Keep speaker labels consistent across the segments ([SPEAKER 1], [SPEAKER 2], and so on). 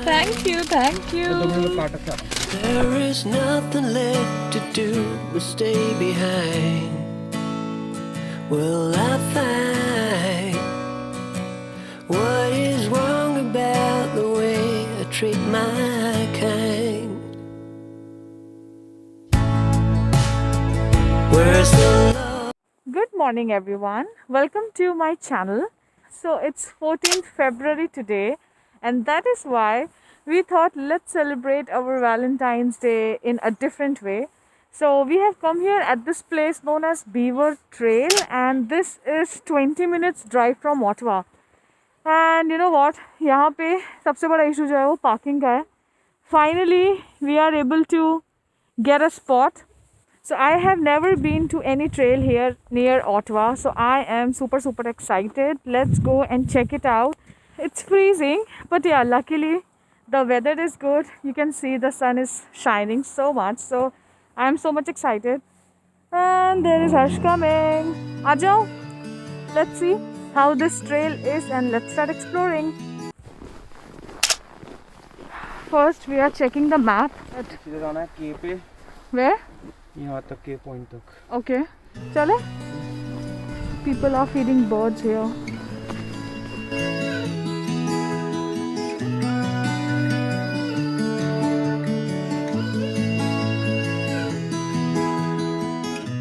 [SPEAKER 1] Thank you, thank you.
[SPEAKER 2] There is nothing left to do but stay behind. Will I find what is wrong about the way I treat my kind? Where's the love?
[SPEAKER 1] Good morning, everyone. Welcome to my channel. So it's 14th February today, and that is why we thought let's celebrate our Valentine's Day in a different way. So we have come here at this place known as Beaver Trail, and this is 20 minutes drive from Ottawa. And you know what? यहाँ पे सबसे बड़ा issue जो है वो parking का है. Finally, we are able to get a spot. So I have never been to any trail here near Ottawa, so I am super excited. Let's go and check it out. It's freezing, but yeah, luckily the weather is good. You can see the sun is shining so much, so I am so much excited. And there is Harsh coming. Ajao, let's see how this trail is and let's start exploring. First, we are checking the map. Where?
[SPEAKER 3] यहाँ तक के point तक.
[SPEAKER 1] Okay, चले. People are feeding birds here.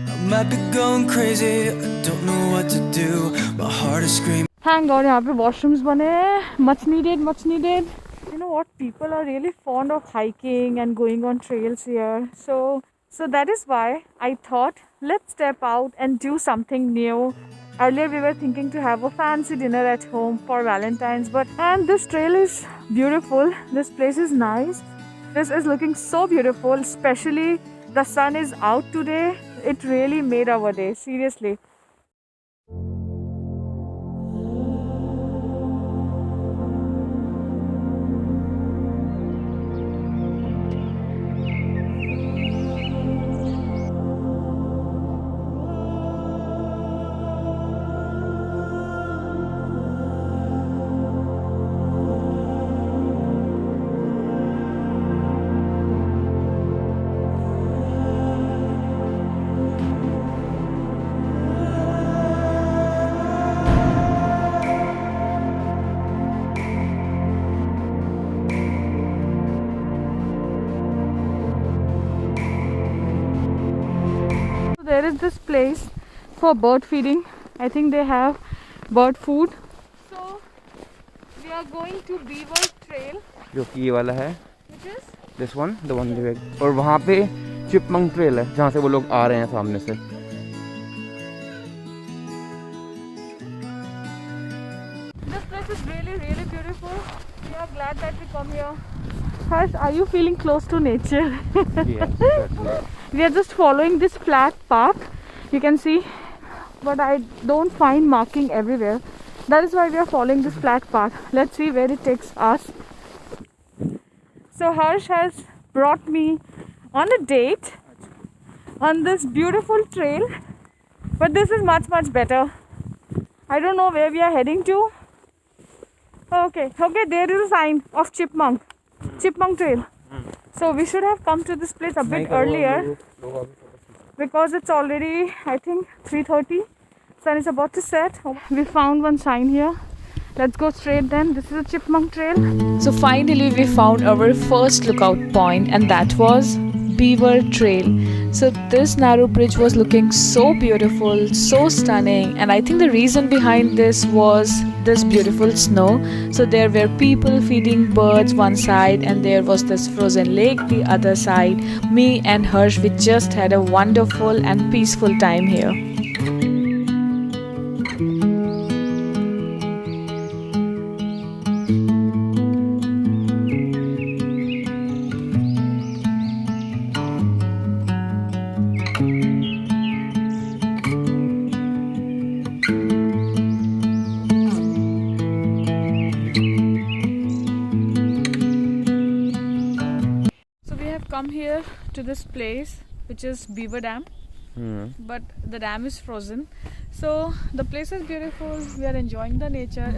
[SPEAKER 2] I might be going crazy, I don't know what to do. My heart is screaming.
[SPEAKER 1] Thank God, यहाँ पे washrooms बने हैं. Much needed, much needed. You know what? People are really fond of hiking and going on trails here. So that is why I thought let's step out and do something new. Earlier we were thinking to have a fancy dinner at home for Valentine's, and this trail is beautiful. This place is nice. This is looking so beautiful, especially the sun is out today. It really made our day, seriously. There is this place for bird feeding. I think they have bird food. So we are going to Beaver Trail,
[SPEAKER 3] जो कि ये वाला है.
[SPEAKER 1] which is
[SPEAKER 3] This one, the one we. और वहाँ पे chipmunk trail है जहाँ से वो लोग आ रहे हैं सामने से.
[SPEAKER 1] this place is really beautiful. We are glad that we come here. Harsh, are you feeling close to nature?
[SPEAKER 3] Yes, certainly.
[SPEAKER 1] We are just following this flat path, you can see, but I don't find marking everywhere. That is why we are following this flat path. Let's see where it takes us. So Harsh has brought me on a date on this beautiful trail, but this is much better. I don't know where we are heading to. Okay, there is a sign of Chipmunk Trail. So we should have come to this place a bit earlier because it's already, I think, 3:30. Sun is about to set. We found one sign here. Let's go straight then. This is a Chipmunk Trail.
[SPEAKER 4] So finally we found our first lookout point, and that was Beaver Trail. So this narrow bridge was looking so beautiful, so stunning, and I think the reason behind this was this beautiful snow. So there were people feeding birds one side, and there was this frozen lake the other side. Me and Harsh, we just had a wonderful and peaceful time here.
[SPEAKER 1] Come here to this place which is Beaver Dam, but the dam is frozen. So the place is beautiful. We are enjoying the nature.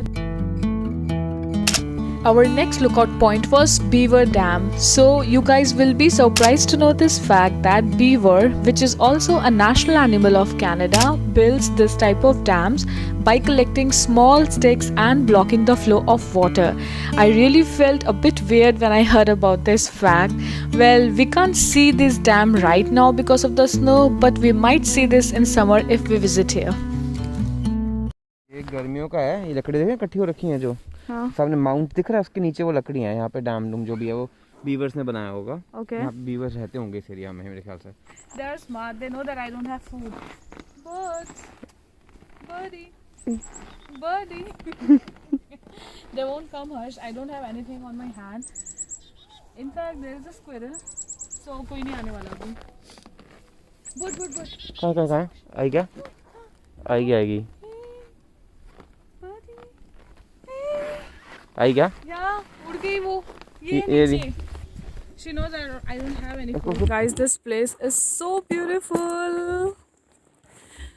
[SPEAKER 4] Our next lookout point was Beaver Dam. So you guys will be surprised to know this fact that beaver, which is also a national animal of Canada, builds this type of dams by collecting small sticks and blocking the flow of water. I really felt a bit weird when I heard about this fact. Well, we can't see this dam right now because of the snow, but we might see this in summer if we visit here.
[SPEAKER 3] ये गर्मियों का है, ये लकड़ी देखें इकट्ठी हो रखी हैं जो सामने माउंट दिख रहा है, उसके नीचे वो लकड़ियाँ हैं। यहाँ पे डैम डूम जो भी है वो बीवर्स ने बनाया होगा।
[SPEAKER 1] Okay.
[SPEAKER 3] यहाँ पे बीवर्स रहते होंगे इस एरिया में मेरे ख्याल से।
[SPEAKER 1] They are smart. They know that I don't have food. Birds, birdie, birdie. They won't come, Harsh. I don't have anything on my hand. In fact, there is a squirrel. So कोई नहीं आने वाला अभी. Good.
[SPEAKER 3] कहाँ आई क्या? आएगी आई क्या?
[SPEAKER 1] Yeah, उड़ गई वो. ये
[SPEAKER 3] ये
[SPEAKER 1] नीचे. She knows I don't have any food. Guys, this place is so beautiful.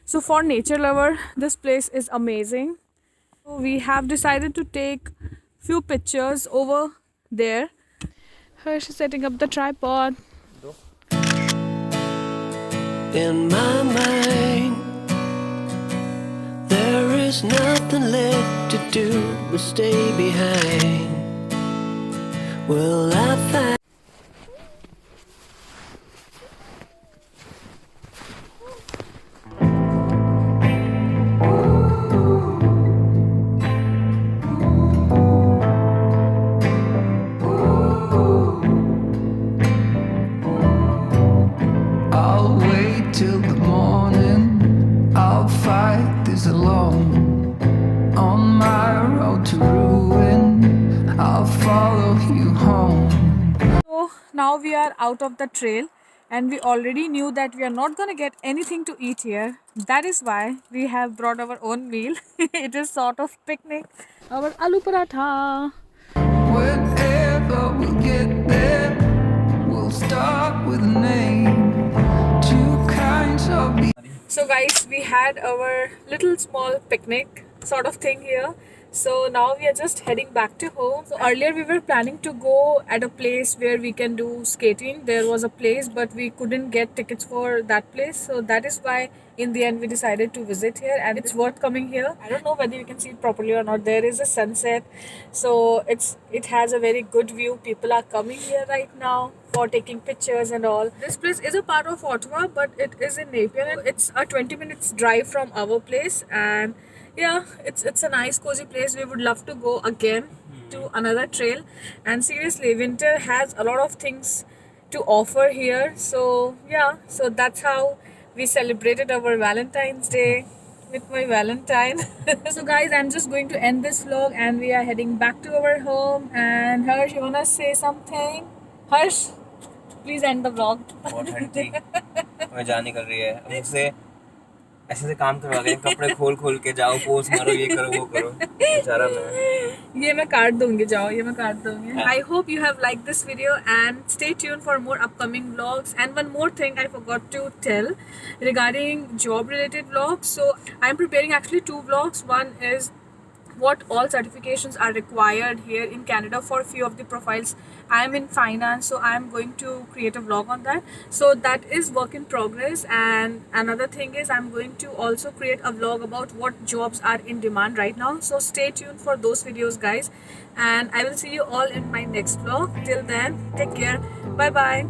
[SPEAKER 1] So for nature lover, this place is amazing. So we have decided to take few pictures over there. Harsh is setting up the tripod.
[SPEAKER 2] In my mind, there is nothing left to do but stay behind. Will I find? I'll wait till the morning. I'll fight this alone. On my road to ruin, I'll follow you home.
[SPEAKER 1] So now we are out of the trail and we already knew that we are not going to get anything to eat here. That is why we have brought our own meal. It is sort of picnic. Our aloo paratha.
[SPEAKER 2] Whenever we'll get there, we'll start with a name. Two kinds of
[SPEAKER 1] So guys, we had our little small picnic sort of thing here. So now we are just heading back to home. So earlier we were planning to go at a place where we can do skating. There was a place but we couldn't get tickets for that place. So that is why in the end we decided to visit here and it's worth coming here. I don't know whether you can see it properly or not. There is a sunset. So it has a very good view. People are coming here right now for taking pictures and all. This place is a part of Ottawa but it is in Napier. It's a 20 minutes drive from our place and yeah, it's a nice cozy place. We would love to go again to another trail and seriously winter has a lot of things to offer here. So yeah, so that's how we celebrated our Valentine's Day with my Valentine. So guys, I'm just going to end this vlog and we are heading back to our home. And Harsh, you wanna say something? Harsh, please end the vlog.
[SPEAKER 5] बहुत ठंड थी, हमें जान निकल रही है। अब मुझसे ऐसे से काम करवा रहे हैं, कपड़े खोल के जाओ, पोज मारो, ये करो वो करो, बेचारा मैं।
[SPEAKER 1] ये मैं काट दूंगी, जाओ ये मैं काट दूंगी। I hope you have liked this video and stay tuned for more upcoming vlogs. And one more thing I forgot to tell regarding job related vlogs. So I'm preparing actually 2 vlogs. One is what all certifications are required here in Canada for a few of the profiles. I am in finance, so I am going to create a vlog on that. So that is work in progress. And another thing is I'm going to also create a vlog about what jobs are in demand right now. So stay tuned for those videos, guys. And I will see you all in my next vlog. Till then, take care. Bye bye.